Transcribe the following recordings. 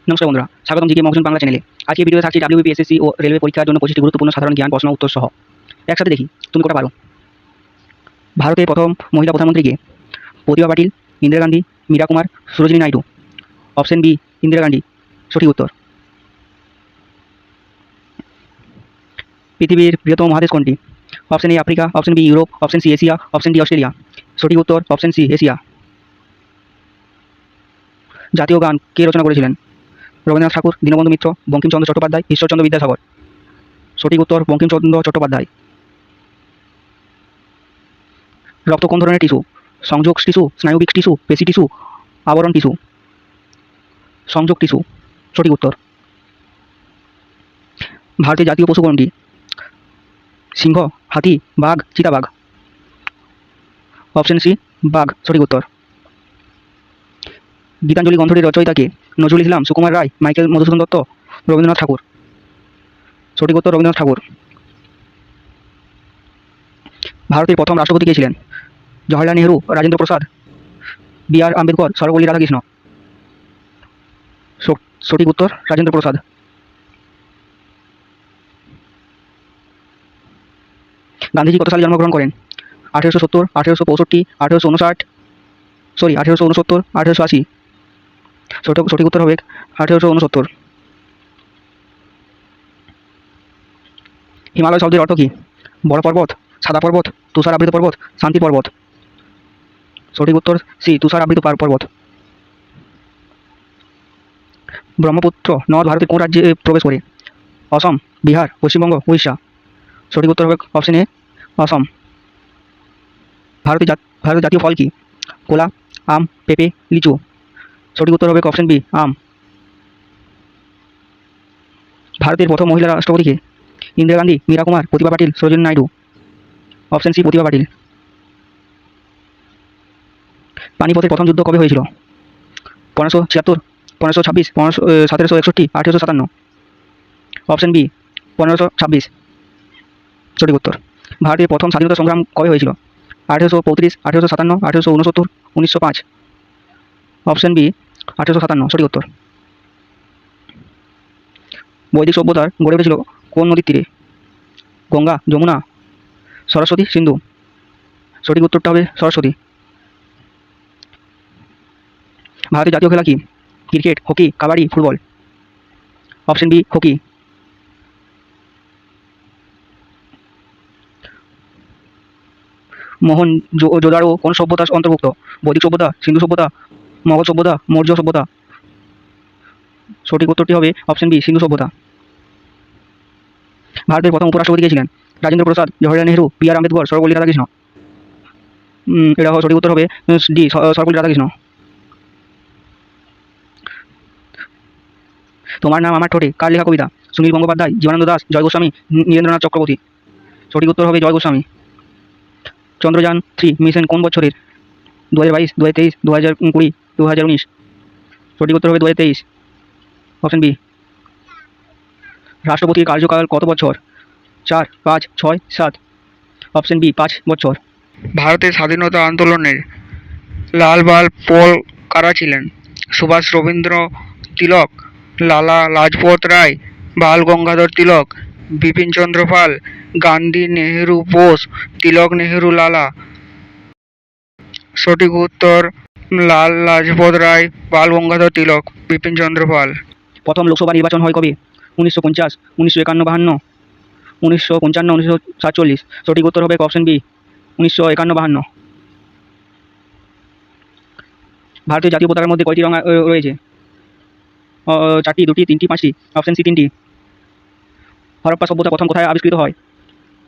নমস্কার বন্ধুরা, স্বাগতম জিকে মহাজন বাংলা চ্যানেলে। আজকে ভিডিওতে থাকছে ডাব্লিউবিপি, এসএসসি ও রেলওয়ে পরীক্ষার জন্য 25টি গুরুত্বপূর্ণ সাধারণ জ্ঞান প্রশ্ন উত্তর সহ। একসাথে দেখি তুমি কটা পারো। ভারতের প্রথম মহিলা প্রধানমন্ত্রী কে? প্রতিভা পাটিল, ইন্দিরা গান্ধী, মীরা কুমার, সরোজিনী নাইডু। অপশন বি ইন্দিরা গান্ধী সঠিক উত্তর। পৃথিবীর বৃহত্তম মহাদেশ কোনটি? Option A Africa, option B Europe, option C Asia, option D Australia. সঠিক উত্তর অপশন সি এশিয়া। জাতীয় গান কে রচনা করেছিলেন? রবীন্দ্রনাথ ঠাকুর, দীনবন্ধু মিত্র, বঙ্কিমচন্দ্র চট্টোপাধ্যায়, ঈশ্বরচন্দ্র বিদ্যাসাগর। সঠিক উত্তর বঙ্কিমচন্দ্র চট্টোপাধ্যায়। রক্ত কোন ধরনের টিস্যু? সংযোগ টিস্যু, স্নায়বিক টিস্যু, পেশি টিস্যু, আবরণ টিস্যু। সংযোগ টিস্যু সঠিক উত্তর। ভারতের জাতীয় পশু কোনটি? সিংহ, হাতি, বাঘ, চিতাবাঘ। অপশন সি বাঘ সঠিক উত্তর। গীতাঞ্জলি গ্রন্থটির রচয়িতা কে? নজরুল ইসলাম, সুকুমার রায়, মাইকেল মধুসূদন দত্ত, রবীন্দ্রনাথ ঠাকুর। সঠিক উত্তর রবীন্দ্রনাথ ঠাকুর। ভারতের প্রথম রাষ্ট্রপতি কে ছিলেন? জওহরলাল নেহরু, রাজেন্দ্র প্রসাদ, বি আর আম্বেদকর, সর্বপল্লী রাধাকৃষ্ণ। সঠিক উত্তর রাজেন্দ্র প্রসাদ। গান্ধীজি কত সালে জন্মগ্রহণ করেন? 1870, 1865, 1859, 1869, 1880। সঠিক উত্তর হবে 1869। হিমালয় শব্দের অর্থ কী? বড় পর্বত, সাদা পর্বত, তুষার আবৃত পর্বত, শান্তি পর্বত। সঠিক উত্তর সি তুষার আবৃত পর্বত। ব্রহ্মপুত্র নদ ভারতের কোন রাজ্যে প্রবেশ করে? অসম, বিহার, পশ্চিমবঙ্গ, উড়িষ্যা। সঠিক উত্তর হবে অপশন এ অসম। ভারতের জাতীয় ফল কি? কলা, আম, পেঁপে, লিচু। সঠিক উত্তর হবে অপশন বি আম। ভারতের প্রথম মহিলা রাষ্ট্রপতি কে? ইন্দিরা গান্ধী, মীরা কুমার, প্রতিভা পাটিল, সরোজিনী নাইডু। অপশন সি প্রতিভা পাটিল। পানিপথের প্রথম যুদ্ধ কবে হয়েছিল? 1576, 1526, 1761, 1857। অপশন বি 1526 সঠিক উত্তর। ভারতের প্রথম স্বাধীনতা সংগ্রাম কবে হয়েছিল? 1835, 1857, 1869, 1905। অপশন বি 1857 সঠিক উত্তর। বৈদিক সভ্যতার গড়ে উঠেছিল কোন নদীর তীরে? গঙ্গা, যমুনা, সরস্বতী, সিন্ধু। সঠিক উত্তরটা হবে সরস্বতী। ভারতের জাতীয় খেলা কি? Cricket, hockey, kabaddi, football. Option B hockey. Mohenjodaro কোন সভ্যতার অন্তর্ভুক্ত? বৈদিক সভ্যতা, সিন্ধু সভ্যতা, মগধ সভ্যতা, মৌর্য সভ্যতা। সঠিক উত্তরটি হবে অপশন বি সিন্ধু সভ্যতা। ভারতের প্রথম উপরাষ্ট্রপতি কে ছিলেন? রাজেন্দ্র প্রসাদ, জওহরলাল নেহরু, বি আর আম্বেদকর, সর্বপল্লী রাধাকৃষ্ণ। এটা সঠিক উত্তর হবে ডি সর্বপল্লী রাধাকৃষ্ণ। তোমার নাম আমার ঠোঁটে কার লেখা কবিতা? সুনীল গঙ্গোপাধ্যায়, জীবনানন্দ দাশ, জয় গোস্বামী, নীরেন্দ্রনাথ চক্রবর্তী। সঠিক উত্তর হবে জয় গোস্বামী। চন্দ্রযান 3 মিশন কোন বছরের? 2022, 2023, 2020, 2019। সঠিক উত্তর হবে 2023 অপশন বি। রাষ্ট্রপতির কার্যকাল কত বছর? 4, 5, 6, 7। অপশন বি 5 বছর। ভারতের স্বাধীনতা আন্দোলনের লাল বাল পোল কারা ছিলেন? সুভাষ রবীন্দ্র তিলক, লালা লাজপত রায়, বাল গঙ্গাধর তিলক, বিপিন চন্দ্র পাল, গান্ধী, নেহেরু, বোস, তিলক, নেহেরু, লালা। সঠিক উত্তর লাল লাজপত রায়, বাল গঙ্গাধর তিলক, বিপিন চন্দ্র পাল। প্রথম লোকসভা নির্বাচন হয় কবে? 1950, 1951, 1955, 1947। সঠিক উত্তর হবে অপশন বি 1951। ভারতের জাতীয় পতাকার মধ্যে কয়টি রং রয়েছে? 4টি, 2টি, 3টি, 5টি। অপশন সি 3টি। হরপ্পা সভ্যতা প্রথম কোথায় আবিষ্কৃত হয়?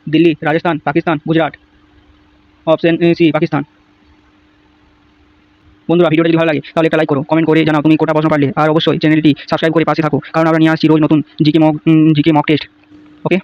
দিল্লি, রাজস্থান, পাকিস্তান, গুজরাট। Option C Pakistan. বন্ধুরা, ভিডিওটা যদি ভালো লাগে তাহলে একটা লাইক করো, কমেন্ট করে জানাও তুমি কোটা প্রশ্ন পারলে, আর অবশ্যই চ্যানেলটি সাবস্ক্রাইব করে পাশে থাকো, কারণ আমরা নিয়ে আসছি রোজ নতুন জিকে মক টেস্ট। ওকে।